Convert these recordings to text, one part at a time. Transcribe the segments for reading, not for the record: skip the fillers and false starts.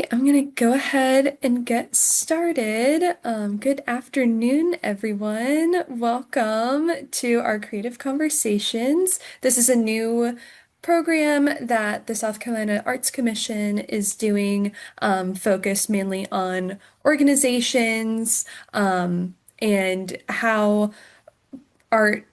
right, I'm gonna go ahead and get started. Good afternoon, everyone. Welcome to our Creative Conversations. This is a new program that the South Carolina Arts Commission is doing, focused mainly on organizations, and how art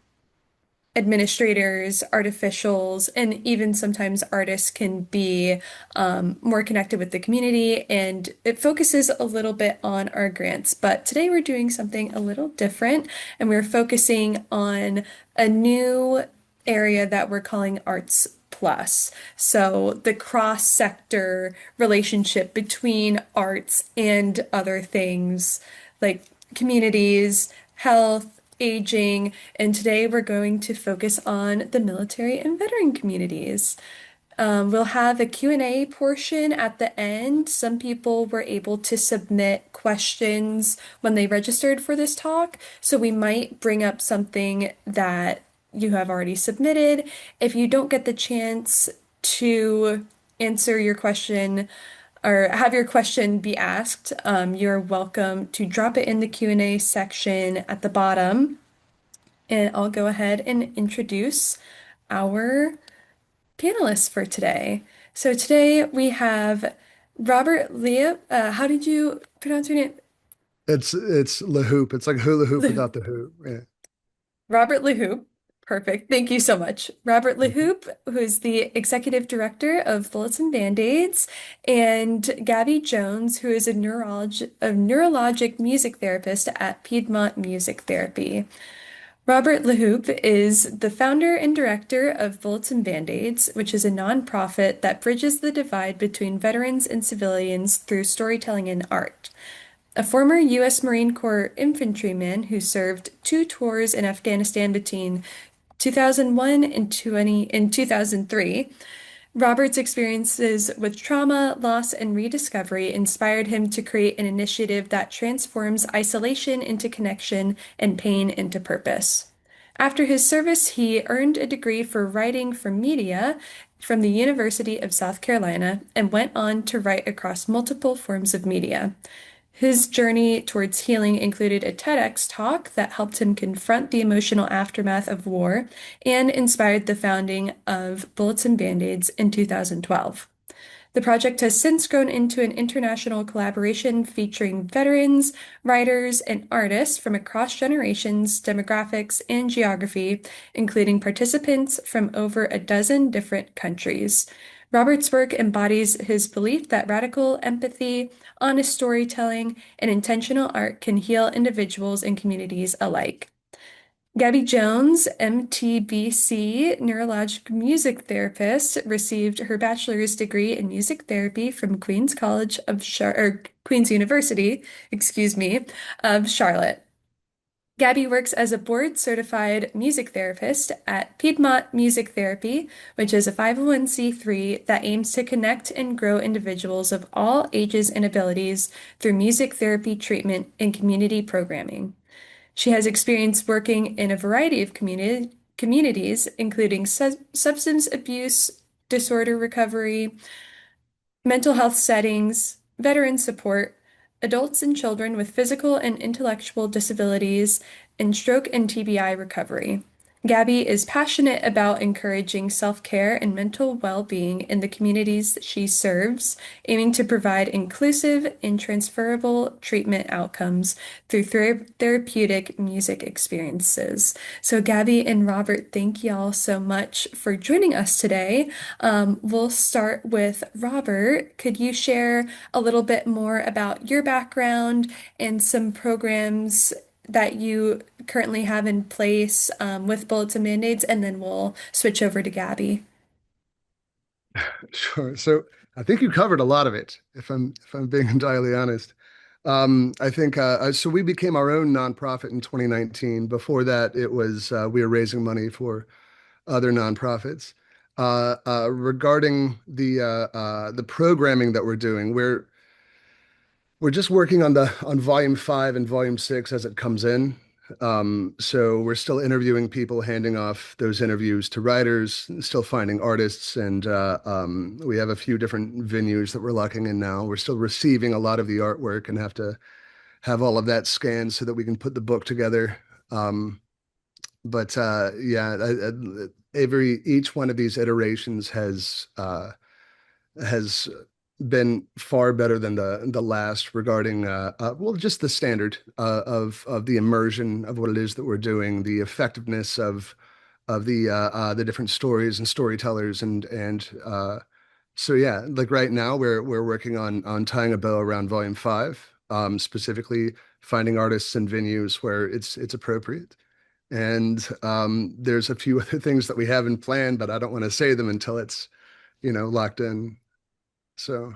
administrators, art officials, and even sometimes artists can be more connected with the community. And it focuses a little bit on our grants. But today we're doing something a little different, and we're focusing on a new area that we're calling Arts Plus. So the cross-sector relationship between arts and other things like communities, health, aging, and today we're going to focus on the military and veteran communities. We'll have a Q&A portion at the end. Some people were able to submit questions when they registered for this talk, so we might bring up something that you have already submitted. If you don't get the chance to answer your question or have your question be asked, you're welcome to drop it in the Q&A section at the bottom. And I'll go ahead and introduce our panelists for today. So today we have Robert LeHeup. How did you pronounce your name? It's LeHeup. It's like hula hoop Le without the hoop. Yeah. Robert LeHeup. Perfect. Thank you so much. Robert Mhm. LeHeup, who is the executive director of Bullets and Bandaids, and Gabby Jones, who is a neurologic music therapist at Piedmont Music Therapy. Robert LeHeup is the founder and director of Bullets and Band-Aids, which is a nonprofit that bridges the divide between veterans and civilians through storytelling and art. A former U.S. Marine Corps infantryman who served two tours in Afghanistan between 2001 and 2003, Robert's experiences with trauma, loss, and rediscovery inspired him to create an initiative that transforms isolation into connection and pain into purpose. After his service, he earned a degree for writing for media from the University of South Carolina and went on to write across multiple forms of media. His journey towards healing included a TEDx talk that helped him confront the emotional aftermath of war and inspired the founding of Bullets and Band-Aids in 2012. The project has since grown into an international collaboration featuring veterans, writers, and artists from across generations, demographics, and geography, including participants from over a dozen different countries. Robert's work embodies his belief that radical empathy, honest storytelling, and intentional art can heal individuals and communities alike. Gabby Jones, MTBC, Neurologic Music Therapist, received her bachelor's degree in music therapy from Queen's University, excuse me, of Charlotte. Gabby works as a board-certified music therapist at Piedmont Music Therapy, which is a 501(c)(3) that aims to connect and grow individuals of all ages and abilities through music therapy treatment and community programming. She has experience working in a variety of communities, including substance abuse, disorder recovery, mental health settings, veteran support, adults and children with physical and intellectual disabilities, and stroke and TBI recovery. Gabby is passionate about encouraging self-care and mental well-being in the communities that she serves, aiming to provide inclusive and transferable treatment outcomes through therapeutic music experiences. So, Gabby and Robert, thank y'all so much for joining us today. We'll start with Robert. Could you share a little bit more about your background and some programs that you currently have in place with Bullets and Band-Aids, and then we'll switch over to Gabby. Sure. So I think you covered a lot of it, if I'm being entirely honest. I think so we became our own nonprofit in 2019. Before that, it was we were raising money for other nonprofits. Regarding the programming that we're doing, we're just working on the on volume 5 and volume 6 as it comes in. So we're still interviewing people, handing off those interviews to writers, still finding artists, and we have a few different venues that we're locking in now. We're still receiving a lot of the artwork and have to have all of that scanned so that we can put the book together. But yeah, every each one of these iterations has been far better than the last regarding well, just the standard of the immersion of what it is that we're doing, the effectiveness of the different stories and storytellers, and so yeah, like right now we're working on tying a bow around volume 5, specifically finding artists and venues where it's appropriate. And there's a few other things that we have in plan, but I don't want to say them until it's, locked in. So,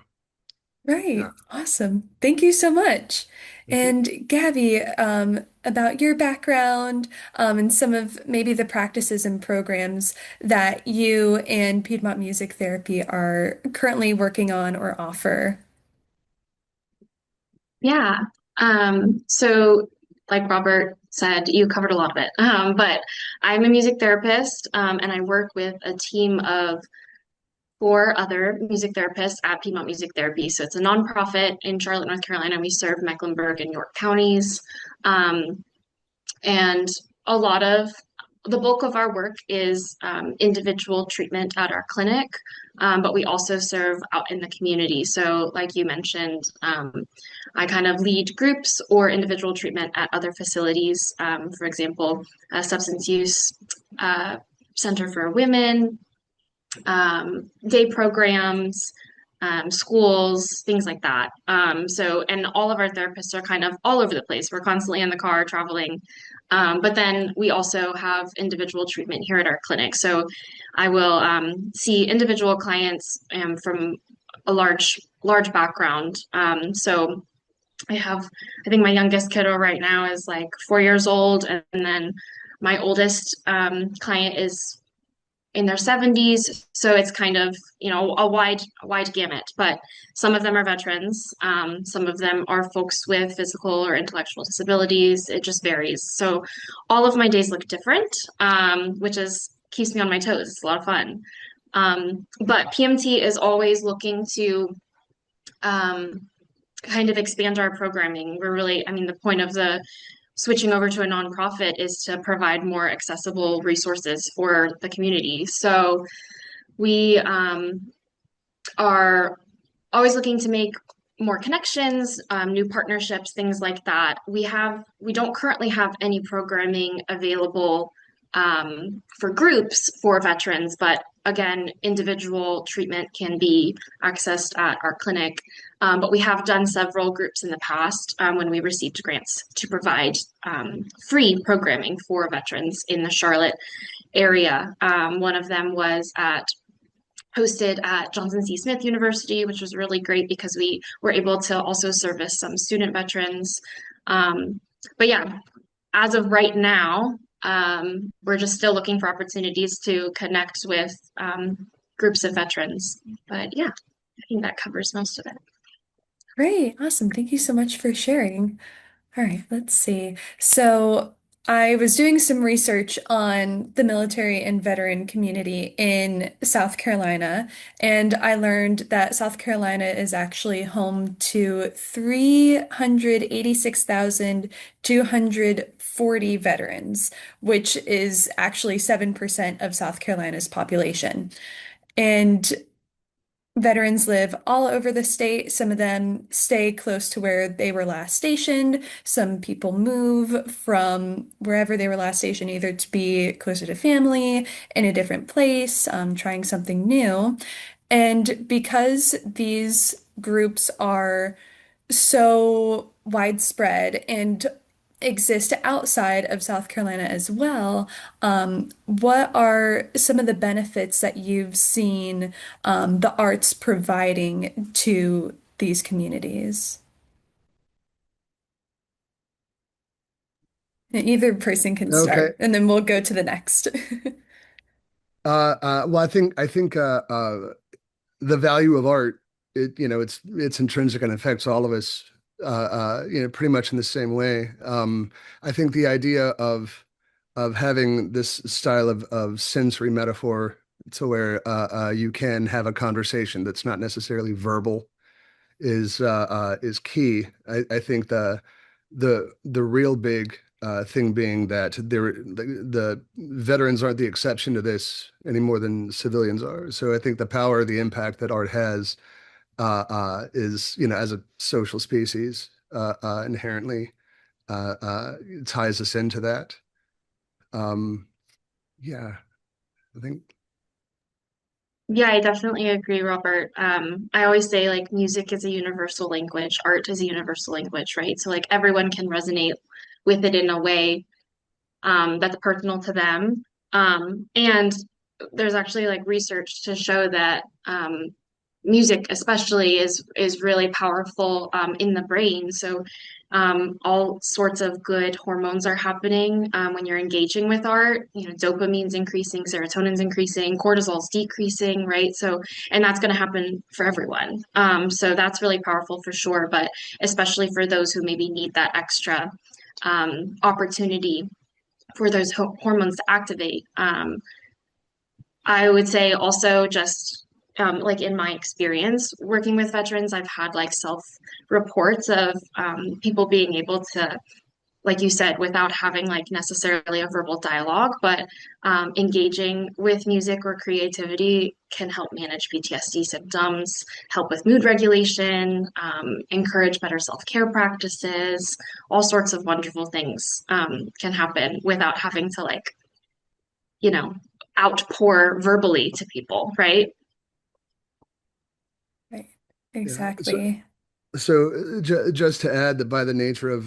yeah. Right. Awesome. Thank you so much. Thank you. And Gabby, about your background, and some of maybe the practices and programs that you and Piedmont Music Therapy are currently working on or offer. Yeah. So like Robert said, you covered a lot of it. But I'm a music therapist, and I work with a team of 4 other music therapists at Piedmont Music Therapy. So it's a nonprofit in Charlotte, North Carolina. We serve Mecklenburg and York counties. And a lot of the bulk of our work is individual treatment at our clinic, but we also serve out in the community. So, like you mentioned, I kind of lead groups or individual treatment at other facilities. For example, a substance use center for women, day programs, schools, things like that. And all of our therapists are kind of all over the place. We're constantly in the car traveling. But then we also have individual treatment here at our clinic. So I will see individual clients from a large background. So I think my youngest kiddo right now is like 4 years old, and then my oldest client is in their 70s. So it's kind of, a wide gamut, but some of them are veterans. Some of them are folks with physical or intellectual disabilities. It just varies. So all of my days look different, which is keeps me on my toes. It's a lot of fun. But PMT is always looking to um, kind of expand our programming. I mean, the point of the switching over to a nonprofit is to provide more accessible resources for the community. So we are always looking to make more connections, new partnerships, things like that. We don't currently have any programming available for groups for veterans, but again, individual treatment can be accessed at our clinic. But we have done several groups in the past when we received grants to provide free programming for veterans in the Charlotte area. One of them was hosted at Johnson C. Smith University, which was really great because we were able to also service some student veterans. But yeah, as of right now, we're just still looking for opportunities to connect with groups of veterans. But yeah, I think that covers most of it. Great. Awesome. Thank you so much for sharing. All right, let's see. So I was doing some research on the military and veteran community in South Carolina, and I learned that South Carolina is actually home to 386,240 veterans, which is actually 7% of South Carolina's population. And veterans live all over the state. Some of them stay close to where they were last stationed. Some people move from wherever they were last stationed, either to be closer to family, in a different place, trying something new. And because these groups are so widespread and exist outside of South Carolina as well, what are some of the benefits that you've seen the arts providing to these communities? And either person can Okay. start, and then we'll go to the next. Well, I think the value of art, it's intrinsic and affects all of us. pretty much in the same way. I think the idea of having this style of sensory metaphor to where you can have a conversation that's not necessarily verbal is key. I think the real big thing being that the veterans aren't the exception to this any more than civilians are. So I think the power, the impact that art has is, as a social species, inherently ties us into that. Um, yeah, I think, Yeah, I definitely agree, Robert. I always say like music is a universal language, art is a universal language, right? So like everyone can resonate with it in a way that's personal to them. And there's actually like research to show that music especially is really powerful in the brain. So all sorts of good hormones are happening when you're engaging with art. You know, dopamine's increasing, serotonin's increasing, cortisol's decreasing, right? So, and that's going to happen for everyone. So that's really powerful for sure, but especially for those who maybe need that extra opportunity for those hormones to activate. I would say also just like in my experience working with veterans, I've had like self reports of people being able to, like you said, without having like necessarily a verbal dialogue, but engaging with music or creativity can help manage PTSD symptoms, help with mood regulation, encourage better self care practices, all sorts of wonderful things can happen without having to like, you know, outpour verbally to people, right? Right. yeah. So, Exactly. just to add that by the nature of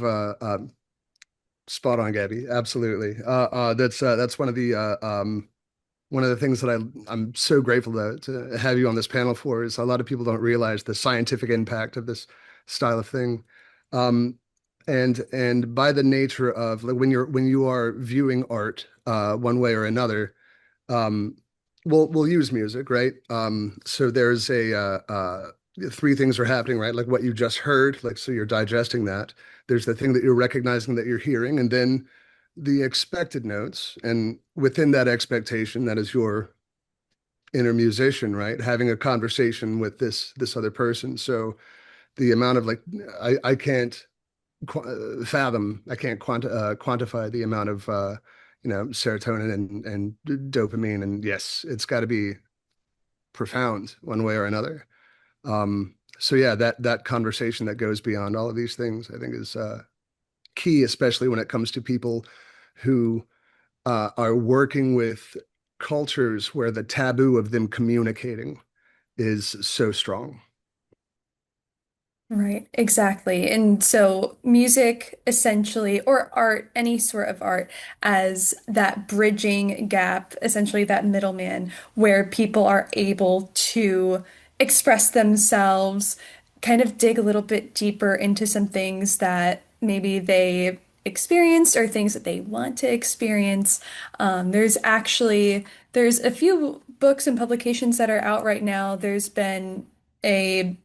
spot on, Gabby, absolutely. That's one of the things that I'm so grateful to have you on this panel for is a lot of people don't realize the scientific impact of this style of thing. Um, and by the nature of like when you are viewing art one way or another, um, we'll use music, right? So there's three things are happening, right? Like what you just heard, like so you're digesting that. There's the thing that you're recognizing that you're hearing, and then the expected notes. And within that expectation, that is your inner musician, right? Having a conversation with this other person. So the amount of like I can't fathom, I can't quantify the amount of serotonin and dopamine, and yes, it's got to be profound one way or another. So yeah, that conversation that goes beyond all of these things, I think, is key, especially when it comes to people who are working with cultures where the taboo of them communicating is so strong. Right, exactly. And so music essentially, or art, any sort of art, as that bridging gap, essentially that middleman where people are able to express themselves, kind of dig a little bit deeper into some things that maybe they experienced or things that they want to experience. There's a few books and publications that are out right now. There's been a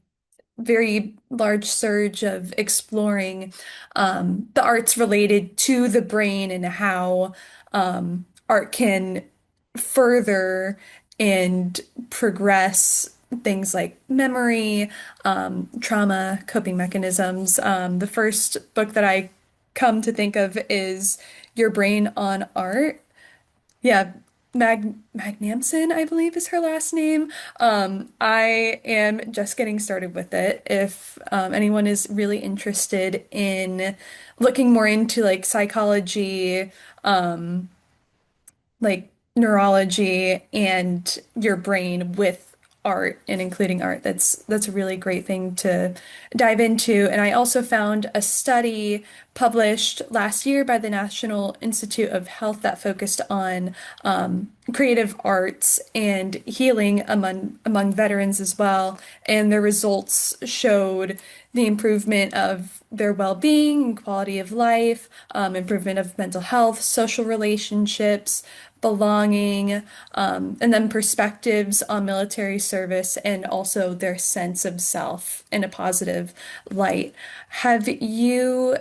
very large surge of exploring the arts related to the brain and how art can further and progress things like memory, trauma, coping mechanisms. The first book that I come to think of is Your Brain on Art. Yeah, Magnamson, I believe is her last name. I am just getting started with it. If anyone is really interested in looking more into like psychology, like neurology and your brain with art and including art. That's a really great thing to dive into. And I also found a study published last year by the National Institute of Health that focused on creative arts and healing among veterans as well. And the results showed the improvement of their well-being, quality of life, improvement of mental health, social relationships, belonging, and then perspectives on military service and also their sense of self in a positive light. Have you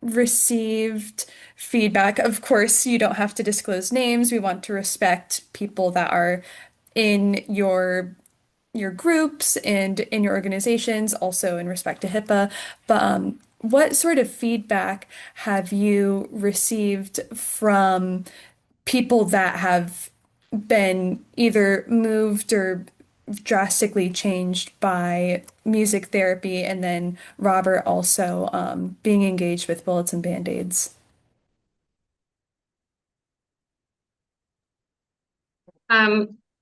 received feedback? Of course, you don't have to disclose names. We want to respect people that are in your groups and in your organizations, also in respect to HIPAA. But what sort of feedback have you received from people that have been either moved or drastically changed by music therapy, and then Robert also being engaged with Bullets and Band-Aids?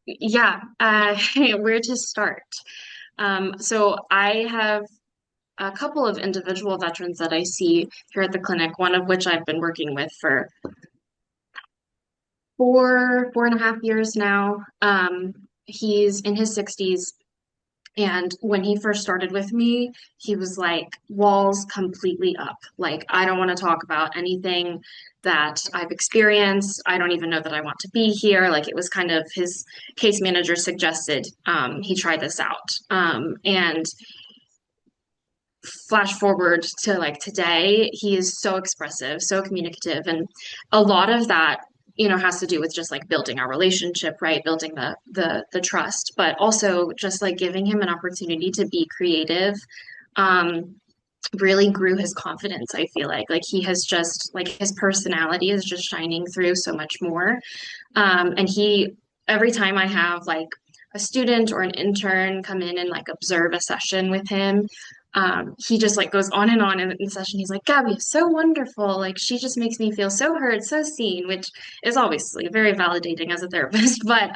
Yeah, where to start? So I have a couple of individual veterans that I see here at the clinic, one of which I've been working with for 4.5 years now. He's in his 60s. And when he first started with me, he was like, walls completely up. Like, I don't want to talk about anything that I've experienced. I don't even know that I want to be here. Like, it was kind of his case manager suggested he try this out. And flash forward to like today, he is so expressive, so communicative, and a lot of that, has to do with just like building our relationship, right? Building the trust, but also just like giving him an opportunity to be creative. Um, really grew his confidence, I feel like he has just like his personality is just shining through so much more. And he every time I have like a student or an intern come in and like observe a session with him, he just like goes on and on in the session. He's like, Gabby is so wonderful. Like she just makes me feel so heard, so seen, which is obviously very validating as a therapist. But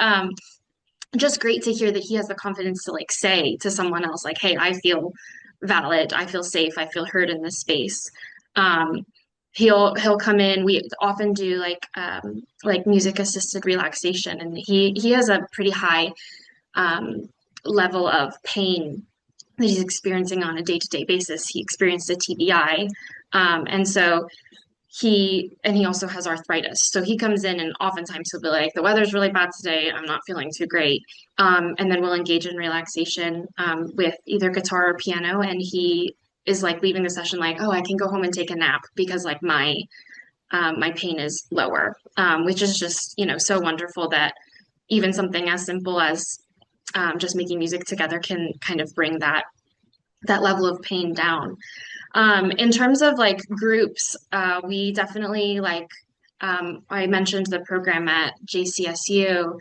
just great to hear that he has the confidence to like say to someone else, like, hey, I feel valid, I feel safe, I feel heard in this space. Um, he'll come in. We often do like music assisted relaxation, and he has a pretty high um, level of pain that he's experiencing on a day-to-day basis. He experienced a TBI, and so he also has arthritis. So he comes in and oftentimes he'll be like, the weather's really bad today. I'm not feeling too great. And then we'll engage in relaxation with either guitar or piano. And he is like leaving the session like, oh, I can go home and take a nap because like my pain is lower, which is just, so wonderful that even something as simple as just making music together can kind of bring that level of pain down. In terms of like groups, we definitely I mentioned the program at JCSU.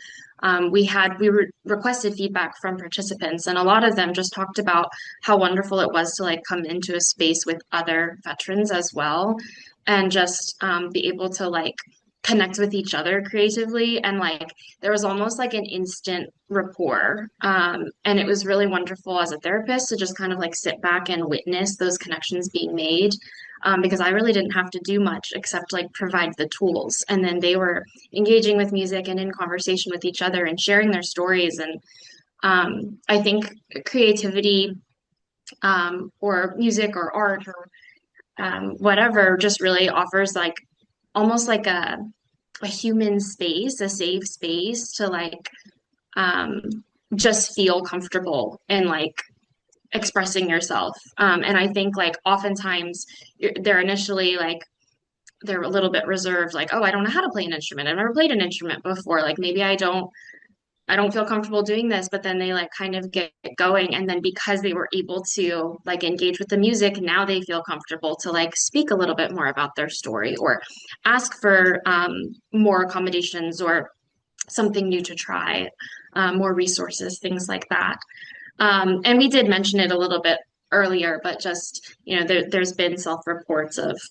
We requested feedback from participants, and a lot of them just talked about how wonderful it was to like come into a space with other veterans as well, and just be able to like connect with each other creatively. And like there was almost like an instant rapport, and it was really wonderful as a therapist to just kind of like sit back and witness those connections being made, because I really didn't have to do much except like provide the tools, and then they were engaging with music and in conversation with each other and sharing their stories. And I think creativity, or music or art or whatever just really offers like almost like a human space, a safe space to like um, just feel comfortable and like expressing yourself. And I think like oftentimes they're initially like they're a little bit reserved, like, oh, I don't know how to play an instrument. I've never played an instrument before. Like maybe I don't feel comfortable doing this, but then they like kind of get going. And then because they were able to like engage with the music, now they feel comfortable to like speak a little bit more about their story or ask for more accommodations or something new to try, more resources, things like that. And we did mention it a little bit earlier, but just, there's been self-reports of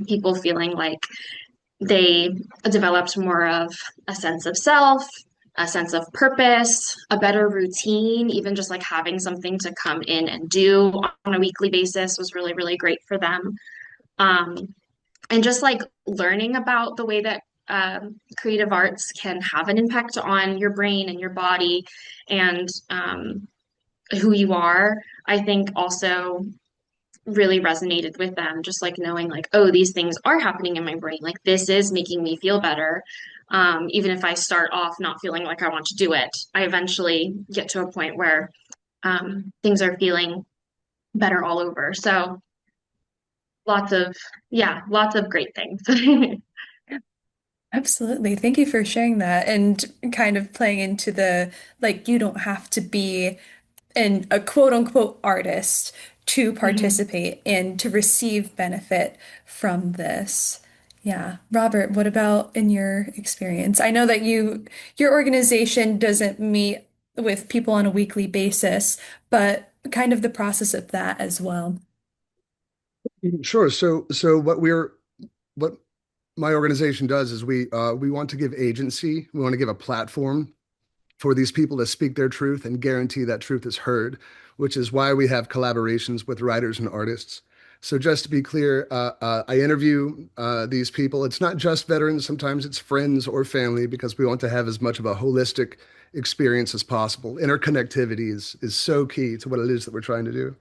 people feeling like they developed more of a sense of self, a sense of purpose, a better routine, even just like having something to come in and do on a weekly basis was really, really great for them. Um, and just like learning about the way that creative arts can have an impact on your brain and your body and who you are, I think also really resonated with them. Just like knowing like, oh, these things are happening in my brain. Like this is making me feel better. Even if I start off not feeling like I want to do it, I eventually get to a point where things are feeling better all over. So lots of, yeah, lots of great things. Absolutely. Thank you for sharing that and kind of playing into the like you don't have to be a quote unquote artist to Mhm. participate and to receive benefit from this. Yeah. Robert, what about in your experience? I know that your organization doesn't meet with people on a weekly basis, but kind of the process of that as well. Sure. So what my organization does is we want to give agency. We want to give a platform for these people to speak their truth and guarantee that truth is heard, which is why we have collaborations with writers and artists. So just to be clear, I interview these people. It's not just veterans. Sometimes it's friends or family because we want to have as much of a holistic experience as possible. Interconnectivity is so key to what it is that we're trying to do.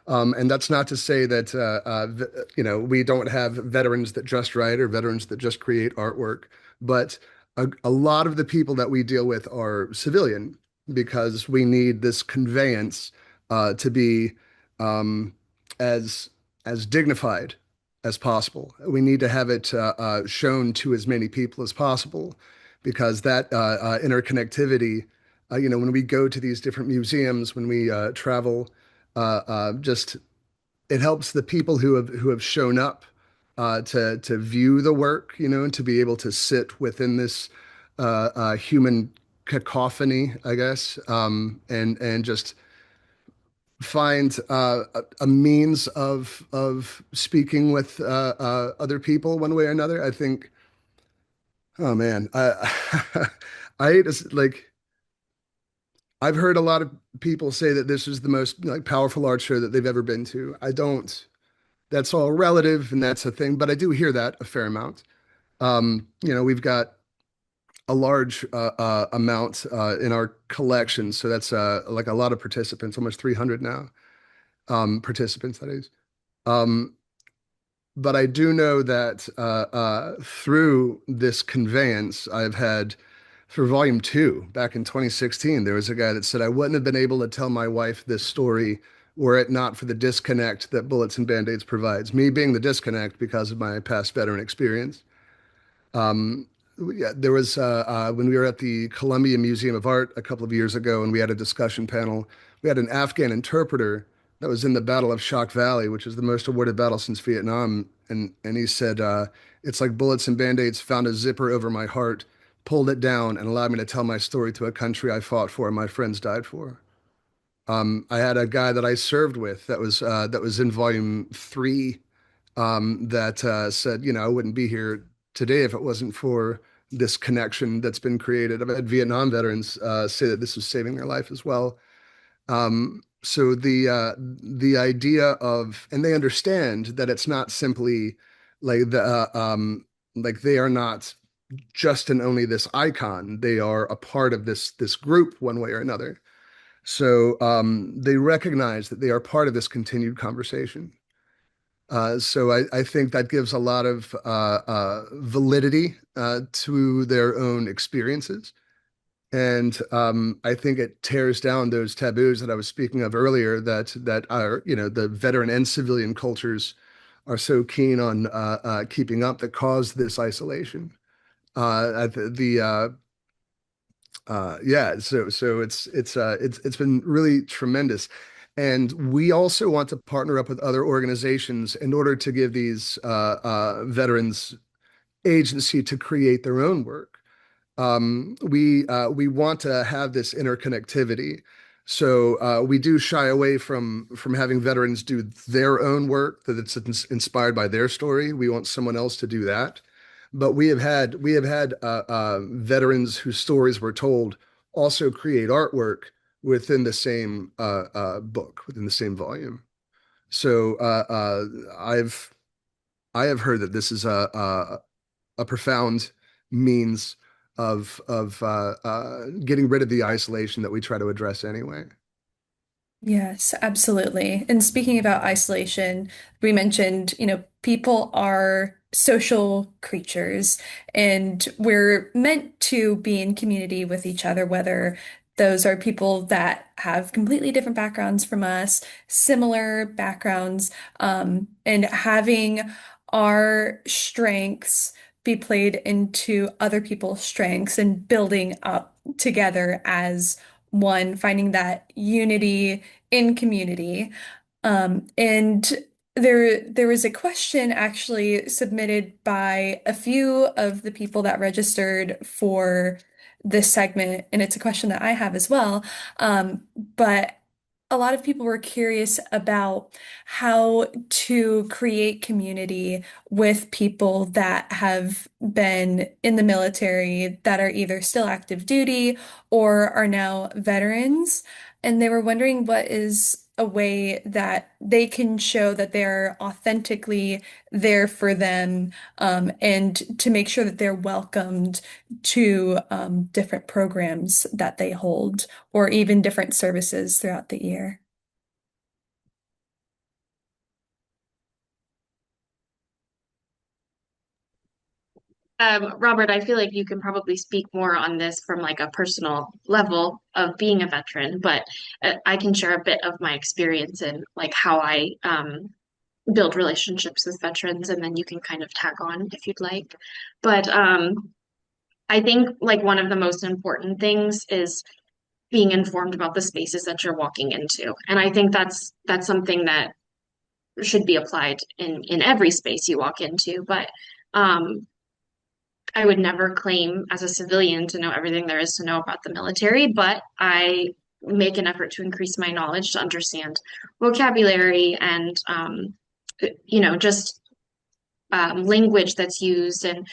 And that's not to say that we don't have veterans that just write or veterans that just create artwork, but a lot of the people that we deal with are civilian because we need this conveyance to be um, as as dignified as possible. We need to have it shown to as many people as possible because that interconnectivity. When we go to these different museums, when we travel just it helps the people who have shown up to view the work, and to be able to sit within this human cacophony, I guess, and just find a means of speaking with other people one way or another. I think, oh man, I hate to like. I've heard a lot of people say that this is the most like powerful art show that they've ever been to. I don't. That's all relative and that's a thing, but I do hear that a fair amount. We've got a large amount in our collection, so that's like a lot of participants, almost 300 now, participants, that is. Um, but I do know that through this conveyance, I've had for volume two back in 2016, there was a guy that said, I wouldn't have been able to tell my wife this story were it not for the disconnect that Bullets and Band-Aids provides. Me being the disconnect because of my past veteran experience. Um, yeah, there was when we were at the Columbia Museum of Art a couple of years ago, and we had a discussion panel. We had an Afghan interpreter that was in the Battle of Shock Valley, which is the most awarded battle since Vietnam, and he said, "It's like bullets and band-aids found a zipper over my heart, pulled it down, and allowed me to tell my story to a country I fought for and my friends died for." I had a guy that I served with that was in volume three that said, I wouldn't be here today if it wasn't for this connection that's been created. I've had Vietnam veterans say that this was saving their life as well. So the idea of, and they understand that it's not simply like like they are not just and only this icon. They are a part of this group one way or another. So they recognize that they are part of this continued conversation. So I think that gives a lot of validity to their own experiences. And I think it tears down those taboos that I was speaking of earlier that are, the veteran and civilian cultures are so keen on keeping up that cause this isolation. Yeah, so it's been really tremendous. And we also want to partner up with other organizations in order to give these veterans agency to create their own work. We want to have this interconnectivity. So we do shy away from having veterans do their own work that it's inspired by their story. We want someone else to do that. But we have had veterans whose stories were told also create artwork within the same book, within the same volume. So I have heard that this is a profound means of getting rid of the isolation that we try to address anyway. Yes, absolutely. And speaking about isolation, we mentioned, people are social creatures and we're meant to be in community with each other, whether those are people that have completely different backgrounds from us, similar backgrounds, and having our strengths be played into other people's strengths and building up together as one, finding that unity in community. And there was a question actually submitted by a few of the people that registered for this segment, and it's a question that I have as well. But a lot of people were curious about how to create community with people that have been in the military that are either still active duty or are now veterans. And they were wondering what is a way that they can show that they're authentically there for them, and to make sure that they're welcomed to different programs that they hold, or even different services throughout the year. Robert, I feel like you can probably speak more on this from like a personal level of being a veteran, but I can share a bit of my experience and like how I build relationships with veterans, and then you can kind of tag on if you'd like. But I think like one of the most important things is being informed about the spaces that you're walking into, and I think that's something that should be applied in every space you walk into. But um, I would never claim as a civilian to know everything there is to know about the military, but I make an effort to increase my knowledge to understand vocabulary and just language that's used and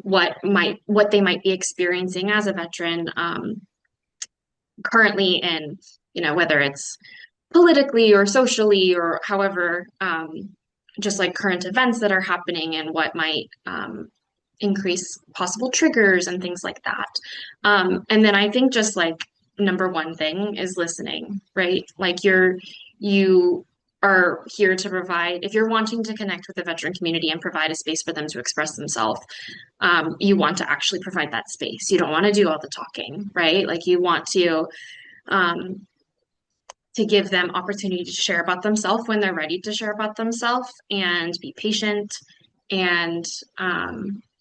what they might be experiencing as a veteran currently, and whether it's politically or socially or however, just like current events that are happening and what might increase possible triggers and things like that. And then I think just like number one thing is listening, right? Like you are here to provide, if you're wanting to connect with the veteran community and provide a space for them to express themselves, you want to actually provide that space. You don't want to do all the talking, right? Like you want um, to give them opportunity to share about themselves when they're ready to share about themselves, and be patient and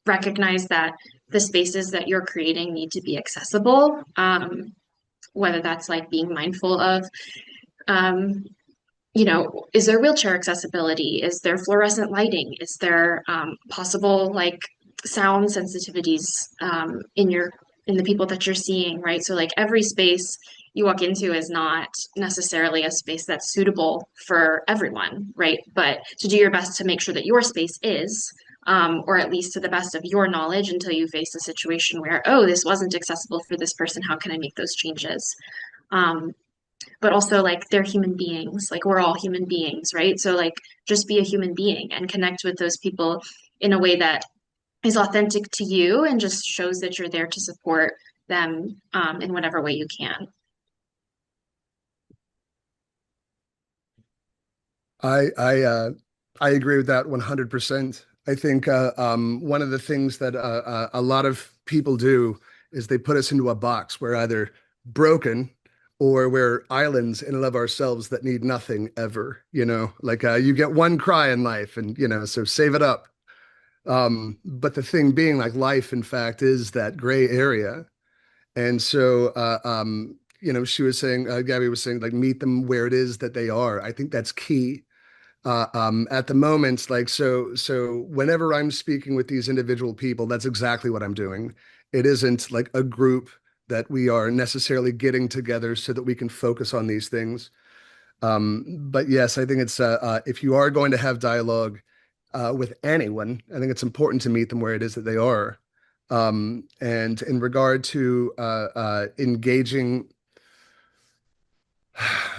recognize that the spaces that you're creating need to be accessible, whether that's like being mindful of um, is there wheelchair accessibility? Is there fluorescent lighting? Is there possible like sound sensitivities in the people that you're seeing, right? So like every space you walk into is not necessarily a space that's suitable for everyone, right? But to do your best to make sure that your space is, or at least to the best of your knowledge until you face a situation where, oh, this wasn't accessible for this person. How can I make those changes? Um, but also like they're human beings, like we're all human beings, right? So like just be a human being and connect with those people in a way that is authentic to you and just shows that you're there to support them in whatever way you can. I I agree with that 100%. I think one of the things that a lot of people do is they put us into a box. We're either broken or we're islands in and of ourselves that need nothing ever. Like you get one cry in life, and so save it up. But the thing being, like life, in fact, is that gray area. And so, she was saying, Gabby was saying, like, meet them where it is that they are. I think that's key at the moment. Like, so whenever I'm speaking with these individual people, that's exactly what I'm doing. It isn't like a group that we are necessarily getting together so that we can focus on these things. But yes, I think it's if you are going to have dialogue with anyone, I think it's important to meet them where it is that they are. And in regard to engaging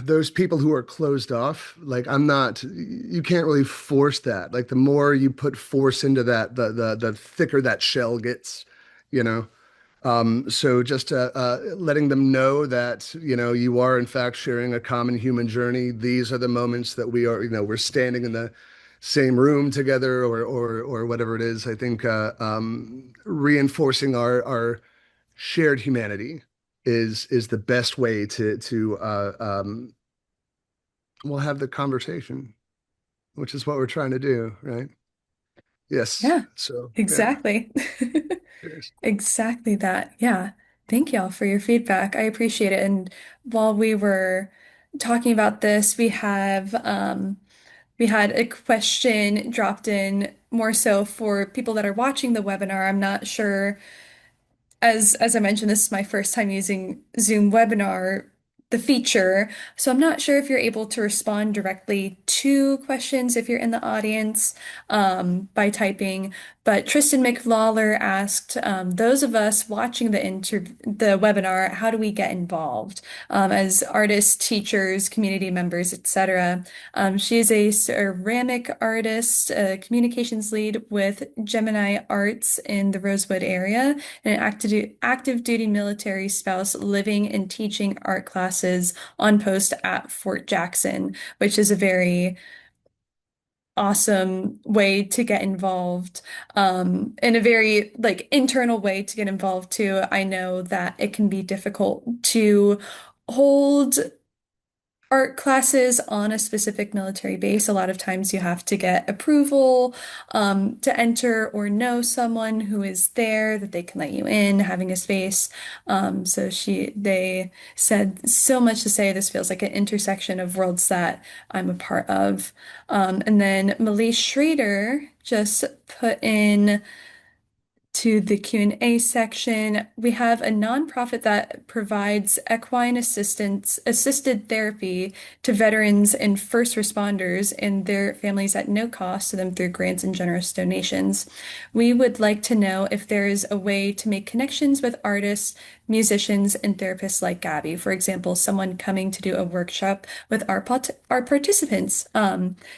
those people who are closed off, like you can't really force that. Like the more you put force into that, the thicker that shell gets, you know. So just letting them know that, you are in fact sharing a common human journey. These are the moments that we are, we're standing in the same room together or whatever it is. I think reinforcing our shared humanity is the best way to we'll have the conversation, which is what we're trying to do, right? Yes. Yeah, So yeah. exactly. Cheers. Exactly that. Yeah. Thank y'all for your feedback. I appreciate it. And while we were talking about this, we had a question dropped in more so for people that are watching the webinar. I'm not sure as I mentioned, this is my first time using Zoom webinar, the feature. So I'm not sure if you're able to respond directly to questions if you're in the audience by typing. But Tristan McLawler asked, those of us watching the webinar, how do we get involved as artists, teachers, community members, etc. She is a ceramic artist, a communications lead with Gemini Arts in the Rosewood area, and an active duty military spouse living and teaching art classes on post at Fort Jackson, which is a very awesome way to get involved, in a very like internal way to get involved too. I know that it can be difficult to hold art classes on a specific military base. A lot of times you have to get approval to enter or know someone who is there that they can let you in, having a space. They said so much to say this feels like an intersection of worlds that I'm a part of. And then Malise Schrader just put in to the Q&A section. We have a nonprofit that provides equine assisted therapy to veterans and first responders and their families at no cost to them through grants and generous donations. We would like to know if there is a way to make connections with artists, musicians, and therapists like Gabby. For example, someone coming to do a workshop with our participants.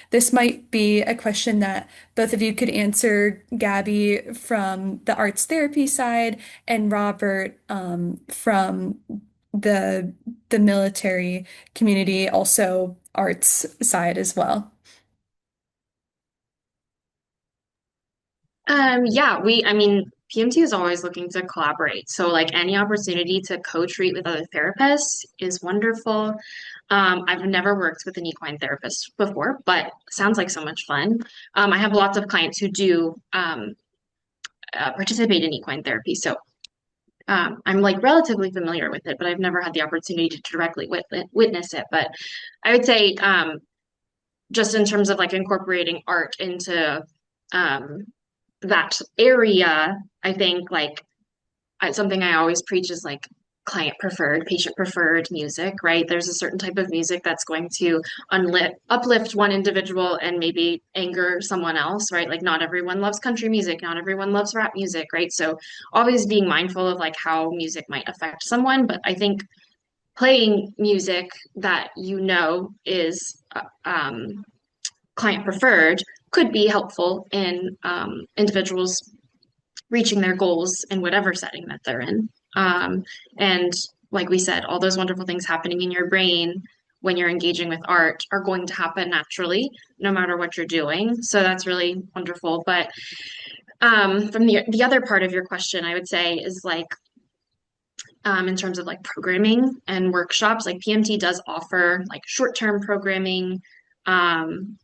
This might be a question that both of you could answer, Gabby from the arts therapy side and Robert from the the military community, also arts side as well. Yeah, I mean, PMT is always looking to collaborate. So like any opportunity to co-treat with other therapists is wonderful. I've never worked with an equine therapist before, but sounds like so much fun. I have lots of clients who do participate in equine therapy. So I'm like relatively familiar with it, but I've never had the opportunity to directly witness it. But I would say just in terms of like incorporating art into um, that area, I think like something I always preach is like client preferred, patient preferred music, right? There's a certain type of music that's going to uplift one individual and maybe anger someone else, right? Like not everyone loves country music, not everyone loves rap music, right? So always being mindful of like how music might affect someone, but I think playing music that you know is client preferred could be helpful in individuals reaching their goals in whatever setting that they're in. And like we said, all those wonderful things happening in your brain when you're engaging with art are going to happen naturally, no matter what you're doing. So that's really wonderful. But from the other part of your question, I would say is like in terms of like programming and workshops, like PMT does offer like short-term programming, um,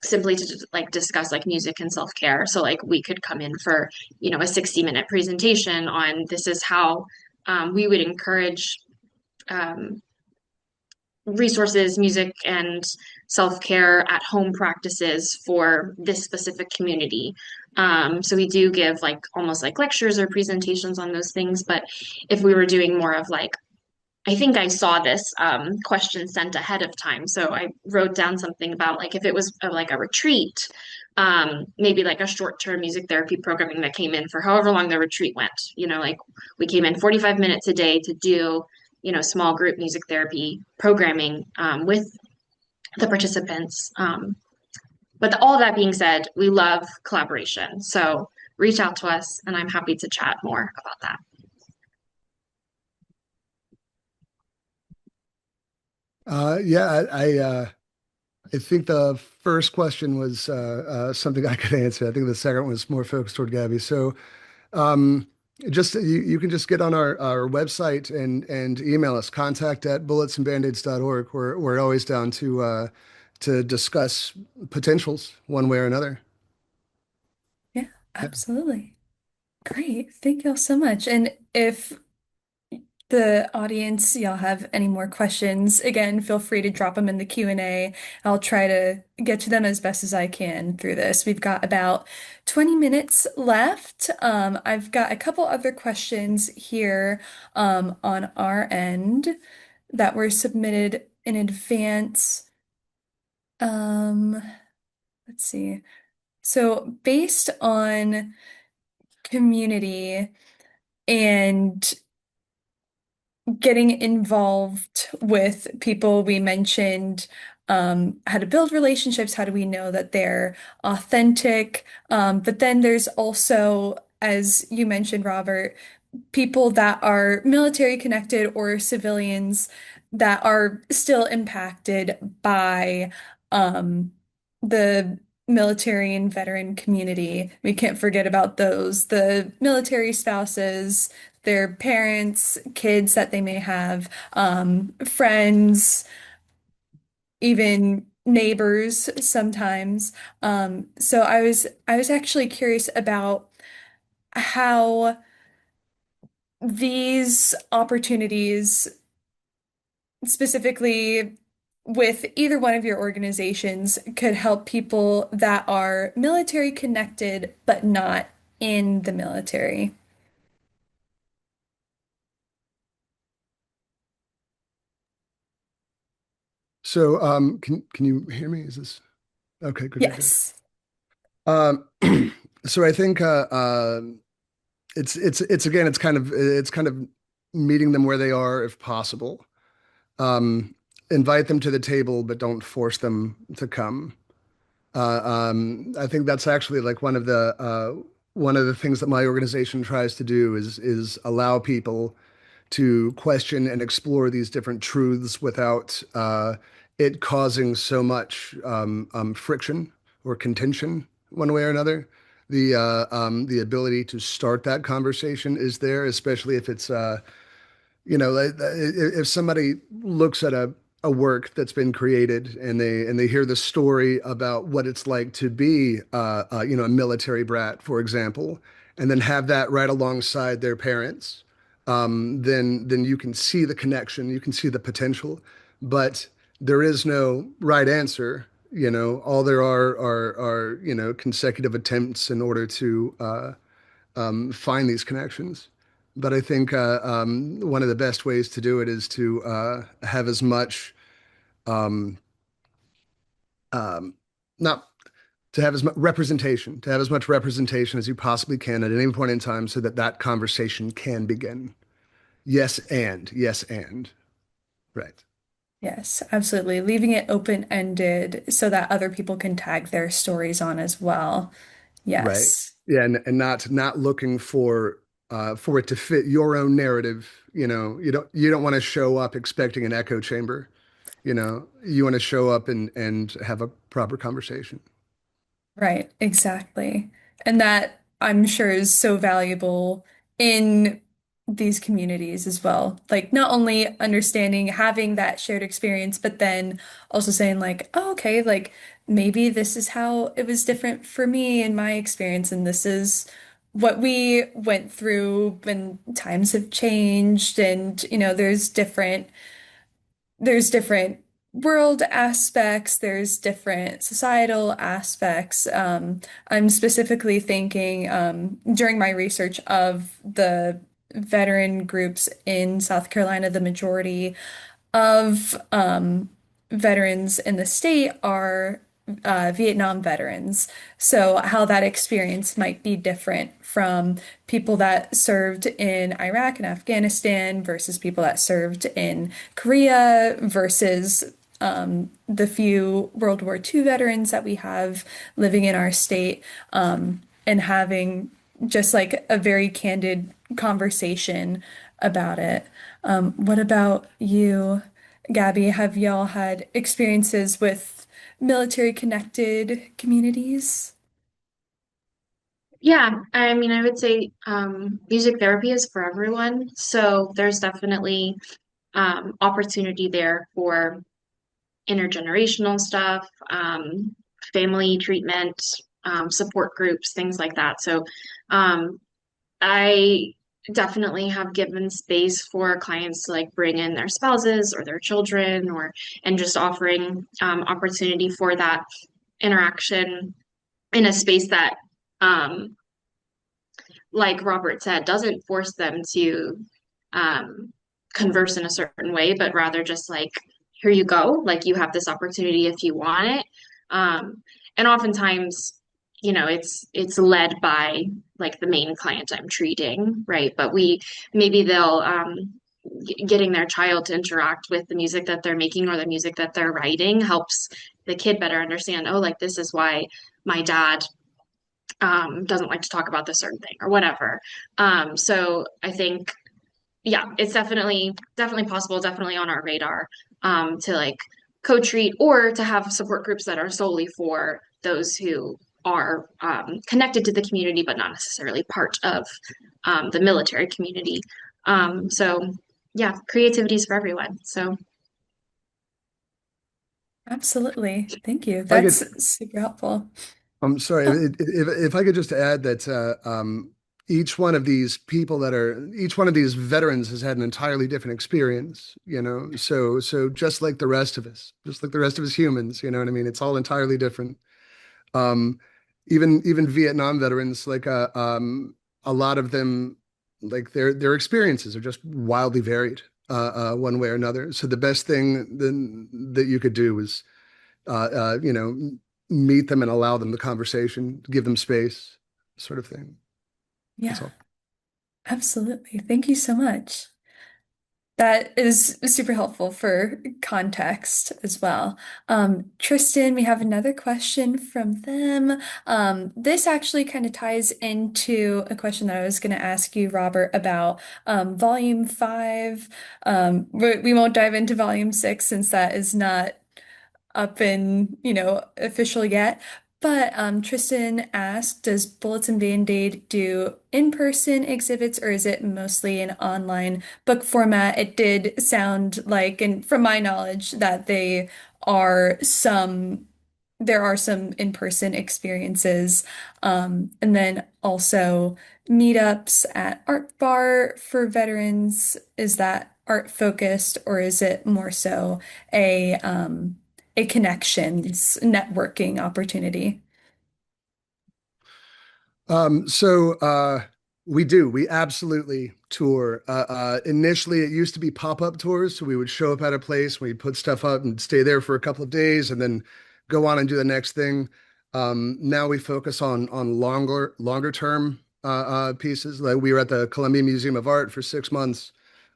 simply to like discuss like music and self-care. So like we could come in for, a 60-minute presentation on this is how we would encourage um, resources, music and self-care at home practices for this specific community. So we do give like almost like lectures or presentations on those things. But if we were doing more of like I think I saw this question sent ahead of time. So I wrote down something about like if it was like a retreat, maybe like a short-term music therapy programming that came in for however long the retreat went. Like we came in 45 minutes a day to do, small group music therapy programming with the participants. But all that being said, we love collaboration. So reach out to us and I'm happy to chat more about that. Yeah, I think the first question was something I could answer. I think the second one was more focused toward Gabby. So um, just you can just get on our website and email us, contact at bulletsandbandaids.org. We're always down to discuss potentials one way or another. Yeah, Yeah. absolutely. Great. Thank you all so much. And if the audience, y'all have any more questions, again, feel free to drop them in the Q&A. I'll try to get to them as best as I can through this. We've got about 20 minutes left. I've got a couple other questions here on our end that were submitted in advance. Um, let's see. So based on community and getting involved with people. We mentioned how to build relationships, how do we know that they're authentic? But then there's also, as you mentioned, Robert, people that are military connected or civilians that are still impacted by um, the military and veteran community. We can't forget about those, the military spouses, their parents, kids that they may have, friends, even neighbors sometimes. So I was actually curious about how these opportunities, specifically with either one of your organizations, could help people that are military connected but not in the military. So can you hear me? Is this okay? Good, good, good. Yes. Um, so I think it's again it's kind of meeting them where they are if possible. Um, Invite them to the table, but don't force them to come. I think that's actually like one of the things that my organization tries to do is allow people to question and explore these different truths without it causing so much friction or contention one way or another. The ability to start that conversation is there, especially if it's like, if somebody looks at a work that's been created and they hear the story about what it's like to be a military brat, for example, and then have that right alongside their parents, then you can see the connection, you can see the potential, but there is no right answer. All there are consecutive attempts in order to find these connections. But I think one of the best ways to do it is to have as much, um, um, not to have as much representation, to have as much representation as you possibly can at any point in time so that that conversation can begin. Yes, and, right, Yes, absolutely. Leaving it open-ended so that other people can tag their stories on as well. right. Yes. Yeah, and not looking for it to fit your own narrative. You don't want to show up expecting an echo chamber. You want to show up and have a proper conversation. Right, exactly. And that I'm sure is so valuable in these communities as well. Like not only understanding, having that shared experience, but then also saying like, oh, okay, like maybe this is how it was different for me in my experience, and this is what we went through when times have changed, and there's different world aspects, there's different societal aspects. I'm specifically thinking during my research of the veteran groups in South Carolina, the majority of veterans in the state are Vietnam veterans. So, how that experience might be different from people that served in Iraq and Afghanistan versus people that served in Korea versus the few World War II veterans that we have living in our state, and having just like a very candid conversation about it. What about you, Gabby, have y'all had experiences with military connected communities? Yeah, I mean, I would say music therapy is for everyone. So there's definitely opportunity there for intergenerational stuff, family treatment, support groups, things like that. So um, I definitely have given space for clients to like bring in their spouses or their children or and just offering opportunity for that interaction in a space that um, like Robert said, doesn't force them to um, converse in a certain way, but rather just like, here you go. Like you have this opportunity if you want it. Um, and oftentimes, it's led by like the main client I'm treating, right? But maybe they'll getting their child to interact with the music that they're making or the music that they're writing helps the kid better understand, oh, like this is why my dad doesn't like to talk about this certain thing or whatever. So I think, yeah, it's definitely possible, definitely on our radar to like co-treat or to have support groups that are solely for those who are connected to the community but not necessarily part of the military community. So yeah, creativity is for everyone. So Absolutely. Thank you. I could, That's super helpful. I'm sorry, Oh, if I could just add that each one of these veterans has had an entirely different experience, you know. So just like the rest of us, just like the rest of us humans, you know what I mean? It's all entirely different. Um, even Vietnam veterans, like a lot of them, like their experiences are just wildly varied, one way or another. So the best thing then that you could do is you know, meet them and allow them the conversation, give them space, sort of thing. That's yeah, all. absolutely. Thank you so much. That is super helpful for context as well. Tristan, we have another question from them. This actually kind of ties into a question that I was going to ask you, Robert, about volume five. We won't dive into volume six since that is not up and, official yet. But Tristan asked, does Bullets and Band-Aid do in-person exhibits or is it mostly an online book format? It did sound like, and from my knowledge, that are some there are some in-person experiences. And then also meetups at Art Bar for veterans. Is that art focused or is it more so a connections networking opportunity? So we do. We absolutely tour. Initially, it used to be pop-up tours, so we would show up at a place, we'd put stuff up and stay there for a couple of days, and then go on and do the next thing. Now we focus on longer term pieces. Like we were at the Columbia Museum of Art for 6 months.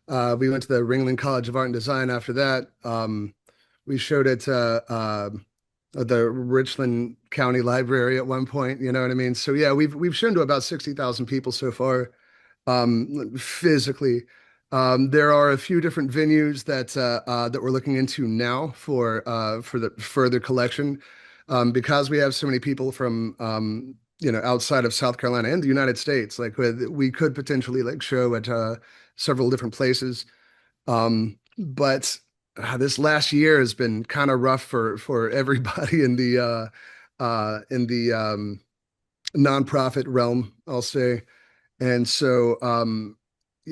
We went to the Ringling College of Art and Design after that. We showed it at the Richland County Library at one point. You know what I mean? So yeah, we've shown to about 60,000 people so far, physically. There are a few different venues that we're looking into now for the further collection, because we have so many people from outside of South Carolina and the United States. Like we could potentially like show at several different places. But this last year has been kind of rough for everybody in the nonprofit realm, I'll say. And so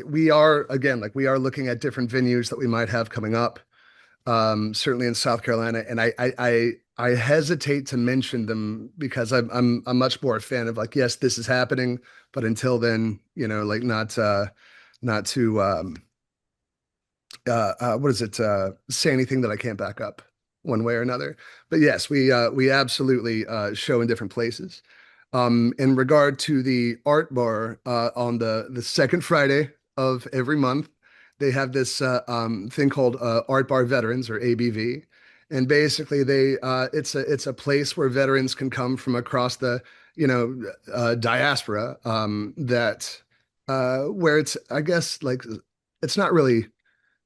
we are again like we are looking at different venues that we might have coming up. Certainly in South Carolina, and I hesitate to mention them because I'm much more a fan of like, yes, this is happening, but until then, like not to what is it, say anything that I can't back up one way or another. But yes, we absolutely show in different places. In regard to the art bar, on the second Friday of every month, they have this thing called Art Bar Veterans, or ABV. And basically it's a place where veterans can come from across the diaspora, that where it's, I guess, like, it's not really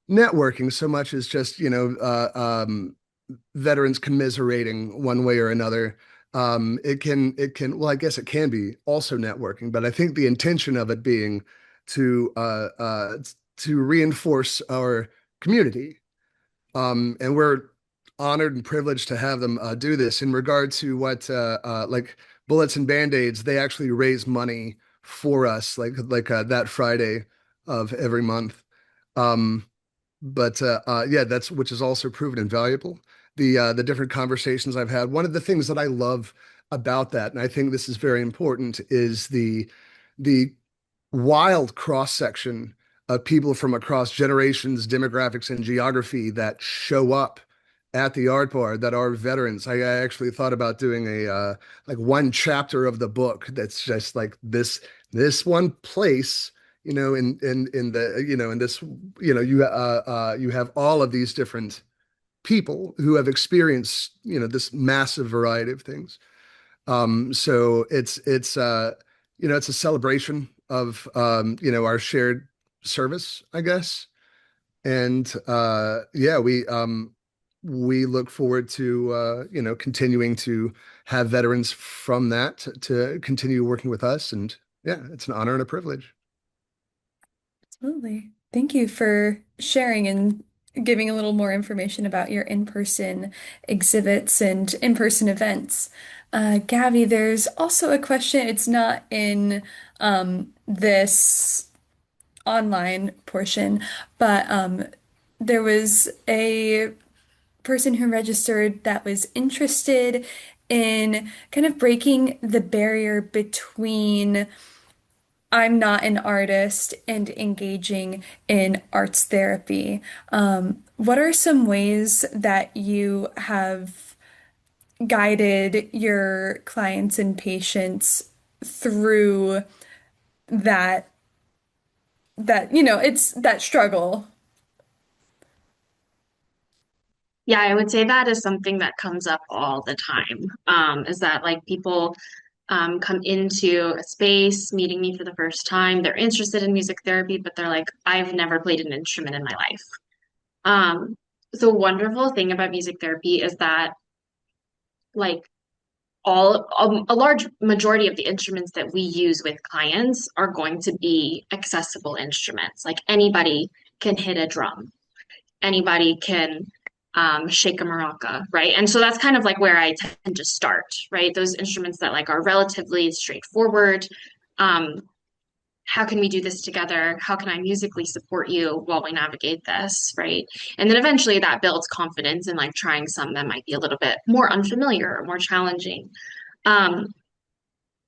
networking so much as just, veterans commiserating one way or another. Well, I guess it can be also networking, but I think the intention of it being to uh, uh, to reinforce our community. And we're honored and privileged to have them do this. In regard to what like Bullets and Band-Aids, they actually raise money for us, like that Friday of every month. Um, but yeah, that's which is also proven invaluable. The different conversations I've had. One of the things that I love about that, and I think this is very important, is the wild cross section of people from across generations, demographics, and geography that show up at the art bar that are veterans. I actually thought about doing a like one chapter of the book that's just like this one place, in the in this, you have all of these different people who have experienced, this massive variety of things. So it's a celebration of, our shared service, I guess. And yeah, we look forward to, continuing to have veterans from that to continue working with us. And yeah, it's an honor and a privilege. Absolutely. Thank you for sharing and giving a little more information about your in-person exhibits and in-person events. Gabby, there's also a question. It's not in this online portion, but there was a person who registered that was interested in kind of breaking the barrier between I'm not an artist and engaging in arts therapy. What are some ways that you have guided your clients and patients through that it's that struggle? Yeah, I would say that is something that comes up all the time. Is that like people come into a space meeting me for the first time. They're interested in music therapy, but they're like, I've never played an instrument in my life. Um, the wonderful thing about music therapy is that like a large majority of the instruments that we use with clients are going to be accessible instruments. Like anybody can hit a drum, anybody can shake a maraca, right? And so that's kind of like where I tend to start, right? Those instruments that like are relatively straightforward. Um, how can we do this together? How can I musically support you while we navigate this, right? And then eventually that builds confidence in like trying some that might be a little bit more unfamiliar or more challenging. Um,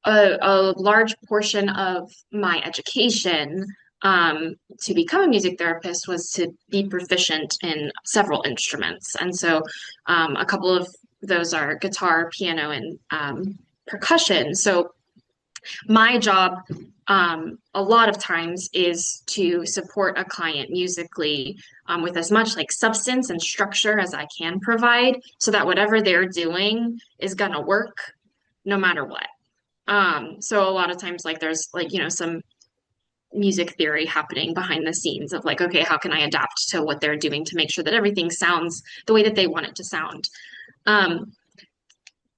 a large portion of my education to become a music therapist was to be proficient in several instruments. And so a couple of those are guitar, piano, and percussion. So my job a lot of times is to support a client musically with as much like substance and structure as I can provide so that whatever they're doing is gonna work no matter what. So a lot of times like there's like, some music theory happening behind the scenes of like, okay, how can I adapt to what they're doing to make sure that everything sounds the way that they want it to sound? Um,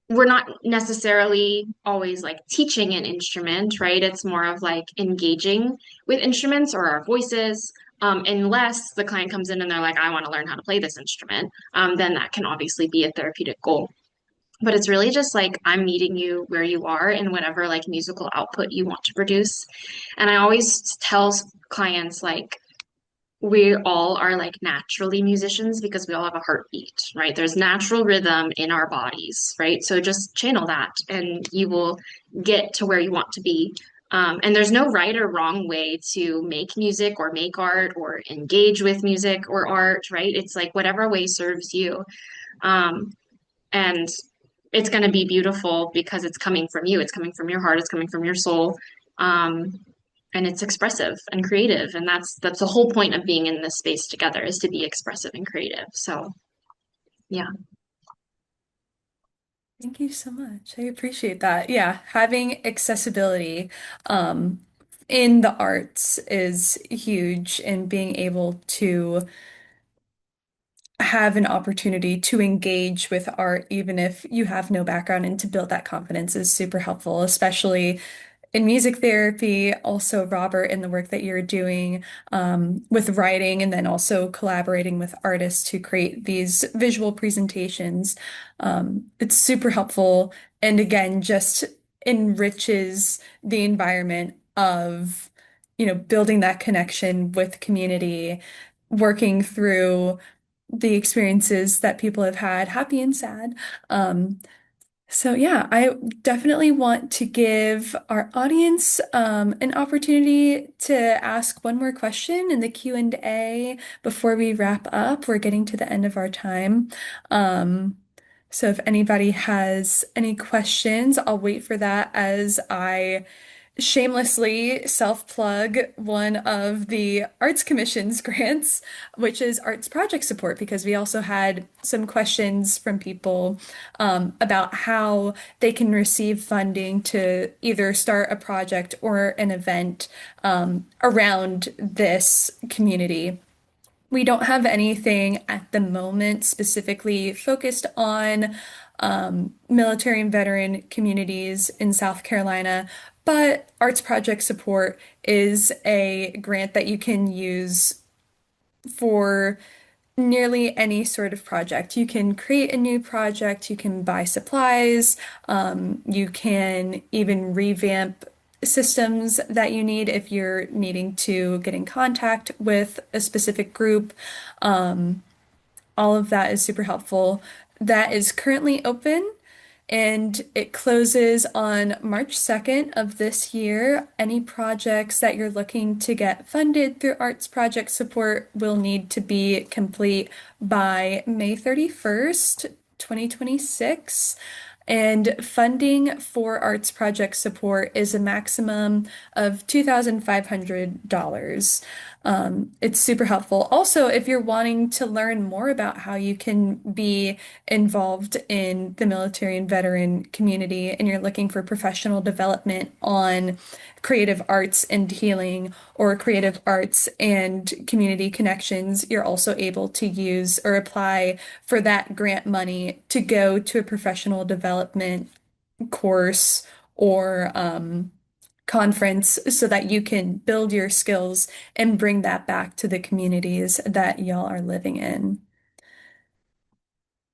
we're not necessarily always like teaching an instrument, right? It's more of like engaging with instruments or our voices. Unless the client comes in and they're like, I want to learn how to play this instrument, then that can obviously be a therapeutic goal. But it's really just like I'm meeting you where you are and whatever like musical output you want to produce. And I always tell clients like we all are like naturally musicians because we all have a heartbeat, right? There's natural rhythm in our bodies, right? So just channel that and you will get to where you want to be. And there's no right or wrong way to make music or make art or engage with music or art, right? It's like whatever way serves you. Um, and it's going to be beautiful because it's coming from you. It's coming from your heart. It's coming from your soul. Um, and it's expressive and creative. And that's the whole point of being in this space together is to be expressive and creative. So yeah. Thank you so much. I appreciate that. Yeah, having accessibility um, in the arts is huge, and being able to have an opportunity to engage with art, even if you have no background, and to build that confidence is super helpful, especially in music therapy. Also, Robert, in the work that you're doing with writing and then also collaborating with artists to create these visual presentations. It's super helpful. And again, just enriches the environment of, building that connection with community, working through the experiences that people have had, happy and sad. So yeah, I definitely want to give our audience an opportunity to ask one more question in the Q&A before we wrap up. We're getting to the end of our time. Um, so if anybody has any questions, I'll wait for that as I shamelessly self-plug one of the Arts Commission's grants, which is Arts Project Support, because we also had some questions from people about how they can receive funding to either start a project or an event around this community. We don't have anything at the moment specifically focused on military and veteran communities in South Carolina, but Arts Project Support is a grant that you can use for nearly any sort of project. You can create a new project, you can buy supplies, you can even revamp systems that you need if you're needing to get in contact with a specific group. All of that is super helpful. That is currently open and it closes on March 2nd of this year. Any projects that you're looking to get funded through Arts Project Support will need to be complete by May 31st, 2026. And funding for Arts Project Support is a maximum of $2,500. It's super helpful. Also, if you're wanting to learn more about how you can be involved in the military and veteran community, and you're looking for professional development on creative arts and healing or creative arts and community connections, you're also able to use or apply for that grant money to go to a professional development course or conference so that you can build your skills and bring that back to the communities that y'all are living in.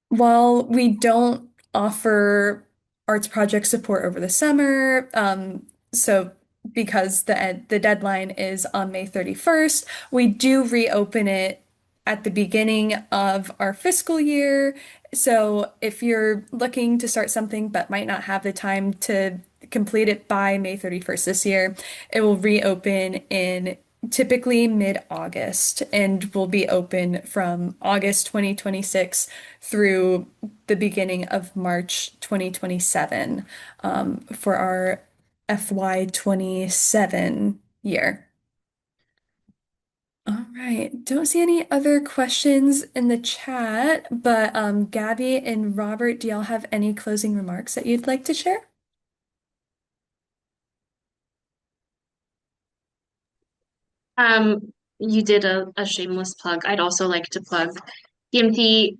While we don't offer arts project support over the summer, so because the deadline is on May 31st, we do reopen it at the beginning of our fiscal year. So if you're looking to start something but might not have the time to complete it by May 31st this year, it will reopen in typically mid-August and will be open from August 2026 through the beginning of March 2027 for our FY 27 year. All right. Don't see any other questions in the chat, but Gabby and Robert, do y'all have any closing remarks that you'd like to share? You did a shameless plug. I'd also like to plug PMT,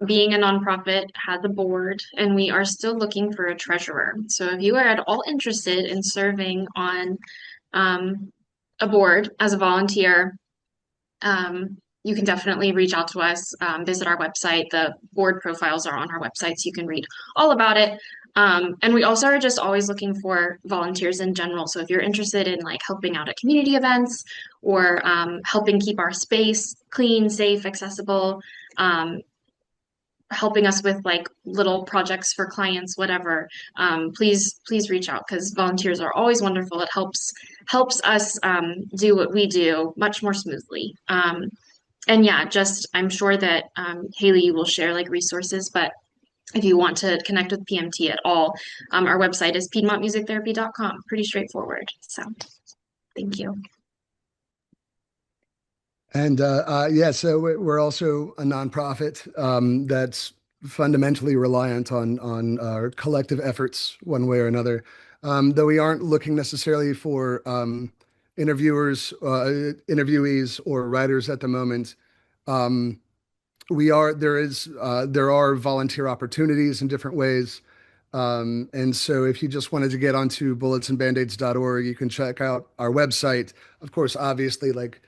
being a nonprofit, has a board, and we are still looking for a treasurer. So if you are at all interested in serving on um, a board as a volunteer, you can definitely reach out to us, visit our website. The board profiles are on our website, so you can read all about it. And we also are just always looking for volunteers in general. So if you're interested in like helping out at community events or helping keep our space clean, safe, accessible, um, helping us with like little projects for clients, whatever, please reach out because volunteers are always wonderful. It helps us do what we do much more smoothly. And yeah, just I'm sure that Hailey will share like resources, but if you want to connect with PMT at all, our website is piedmontmusictherapy.com. Pretty straightforward. So thank you. And yeah, so we're also a nonprofit that's fundamentally reliant on our collective efforts one way or another. Though we aren't looking necessarily for interviewees or writers at the moment. Um, there are volunteer opportunities in different ways. And so if you just wanted to get onto bulletsandbandaids.org, you can check out our website. Of course, obviously, like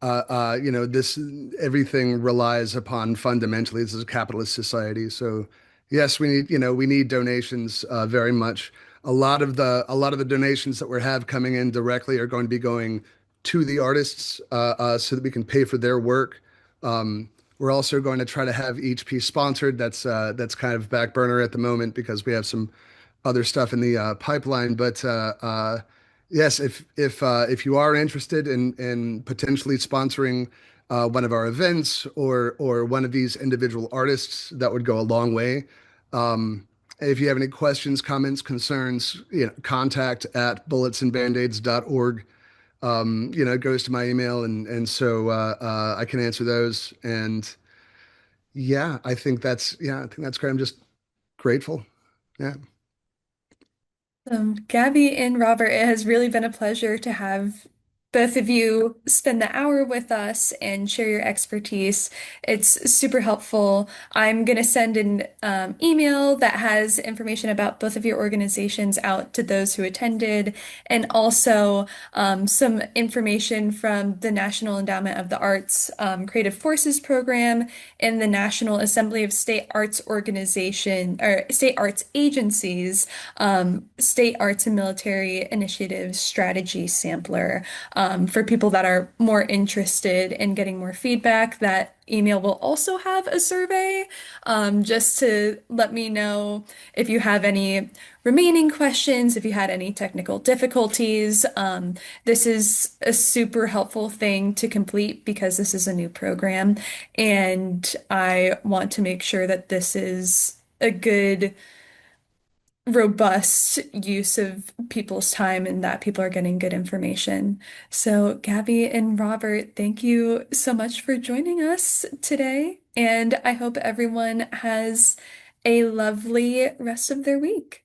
this everything relies upon fundamentally this is a capitalist society. So yes, we need donations very much. A lot of the donations that we have coming in directly are going to be going to the artists so that we can pay for their work. We're also going to try to have each piece sponsored. That's kind of back burner at the moment because we have some other stuff in the pipeline. But yes, if you are interested in potentially sponsoring one of our events or one of these individual artists, that would go a long way. If you have any questions, comments, concerns, contact at bulletsandbandaids.org. It goes to my email, and so I can answer those. And I think that's great. I'm just grateful. Yeah. Gabby and Robert, it has really been a pleasure to have both of you spend the hour with us and share your expertise. It's super helpful. I'm going to send an email that has information about both of your organizations out to those who attended, and also some information from the National Endowment of the Arts Creative Forces Program and the National Assembly of State Arts Organization or State Arts Agencies State Arts and Military Initiative Strategy Sampler for people that are more interested in getting more feedback. That email will also have a survey just to let me know if you have any remaining questions, if you had any technical difficulties. This is a super helpful thing to complete because this is a new program, and I want to make sure that this is a good robust use of people's time and that people are getting good information. So, Gabby and Robert, thank you so much for joining us today. And I hope everyone has a lovely rest of their week.